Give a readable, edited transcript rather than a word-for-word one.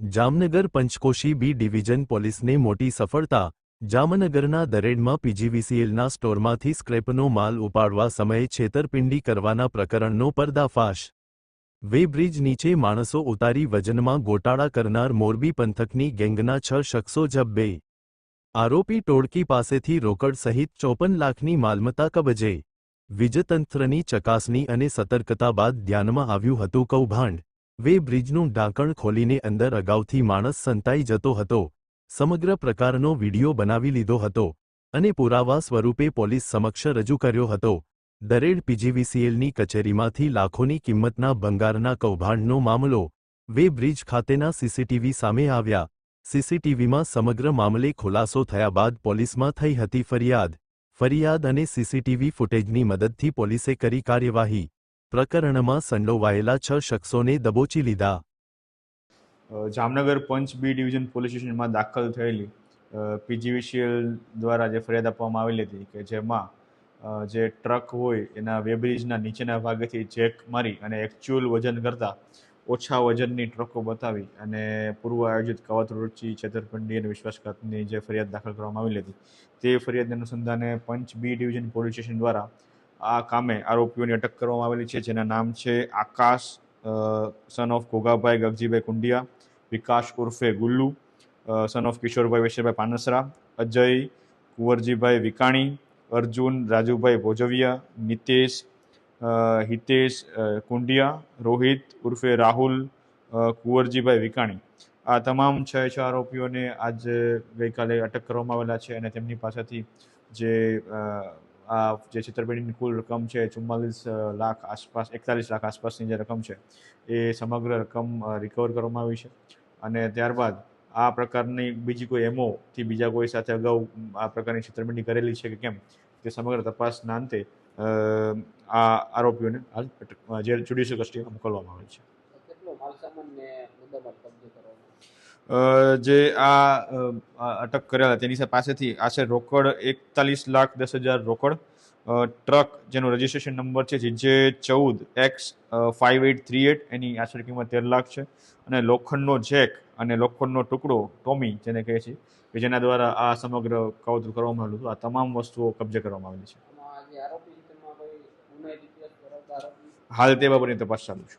Jamnagar Panchkoshi B division પોલીસને મોટી સફળતા। જામનગરના દરેડમાં પીજીવીસીએલના સ્ટોરમાંથી સ્ક્રેપનો માલ ઉપાડવા સમયે છેતરપિંડી કરવાના પ્રકરણનો પર્દાફાશ। વેબ્રિજ નીચે માણસો ઉતારી વજનમાં ગોટાળા કરનાર મોરબી પંથકની ગેંગના 6 શખ્સો ઝડપે। આરોપી ટોળકી પાસેથી રોકડ સહિત 54 લાખની માલમત્તા કબજે। વીજતંત્રની ચકાસણી અને સતર્કતા બાદ ધ્યાનમાં આવ્યું હતું કૌભાંડ। વેબ્રિજનું ઢાંકણ ખોલીને અંદર અગાઉથી માણસ સંતાઈ જતો હતો। સમગ્ર પ્રકારનો વિડીયો બનાવી લીધો હતો અને પુરાવા સ્વરૂપે પોલીસ સમક્ષ રજૂ કર્યો હતો। દરેડ પીજીવીસીએલની કચેરીમાંથી લાખોની કિંમતના ભંગારના કૌભાંડનો મામલો વેબ્રિજ ખાતેના સીસીટીવી સામે આવ્યા। સીસીટીવીમાં સમગ્ર મામલે ખુલાસો થયા બાદ પોલીસમાં થઈ હતી ફરિયાદ અને સીસીટીવી ફૂટેજની મદદથી પોલીસે કરી કાર્યવાહી। પ્રકરણમાં સંડોવાયેલા 6 શખ્સોને દબોચી લીધા। જામનગર પંચ બી ડિવિઝન પોલીસ સ્ટેશનમાં દાખલ થયેલી પીજીવીસીએલ દ્વારા જે ફરિયાદ આપવામાં આવેલી હતી કે જેમાં જે ટ્રક હોય એના વેબ્રિજના નીચેના ભાગેથી જેક મારી અને એકચ્યુઅલ વજન કરતાં ઓછા વજનની ટ્રકો બતાવી અને પૂર્વ આયોજિત કાવતરું રચી છેતરપિંડી અને વિશ્વાસઘાતની જે ફરિયાદ દાખલ કરવામાં આવેલી હતી તે ફરિયાદને અનુસંધાને પંચ બી ડિવિઝન પોલીસ સ્ટેશન દ્વારા આ કામે આરોપીઓની અટક કરવામાં આવેલી છે, જેના નામ છે આકાશ સન ઓફ ઘોઘાભાઈ ગગજીભાઈ કુંડિયા, વિકાસ ઉર્ફે ગુલ્લુ સન ઓફ કિશોરભાઈ વૈશ્યભાઈ પાનસરા, અજય કુંવરજીભાઈ વિકાણી, અર્જુન રાજુભાઈ ભોજવિયા, નિતેશ હિતેશ કુંડિયા, રોહિત ઉર્ફે રાહુલ કુંવરજીભાઈ વિકાણી, આ તમામ 6 આરોપીઓને આજ ગઈકાલે અટક કરવામાં આવેલા છે અને તેમની પાસેથી જે છેતરપિંડીની કુલ રકમ છે 44 લાખ આસપાસ 41 લાખ આસપાસની જે રકમ છે એ સમગ્ર રકમ રિકવર કરવામાં આવી છે। અને ત્યારબાદ આ પ્રકારની બીજી કોઈ એમઓથી બીજા કોઈ સાથે અગાઉ આ પ્રકારની છેતરપિંડી કરેલી છે કે કેમ તે સમગ્ર તપાસના અંતે આ આરોપીઓને હાલ જેલ જ્યુડિશિયલ કસ્ટડીમાં મોકલવામાં આવે છે। જે આ અટક કરેલા તેની પાસેથી આશરે રોકડ 41,10,000 રોકડ, ટ્રક જેનો રજિસ્ટ્રેશન નંબર છે JJ14X5838 એની આશરે કિંમત 13 લાખ છે અને લોખંડનો જેક અને લોખંડનો ટુકડો ટોમી જેને કહે છે કે જેના દ્વારા આ સમગ્ર કાવતરું કરવામાં આવેલું હતું, આ તમામ વસ્તુઓ કબજે કરવામાં આવેલી છે। હાલ તે બાબતની તપાસ ચાલુ છે।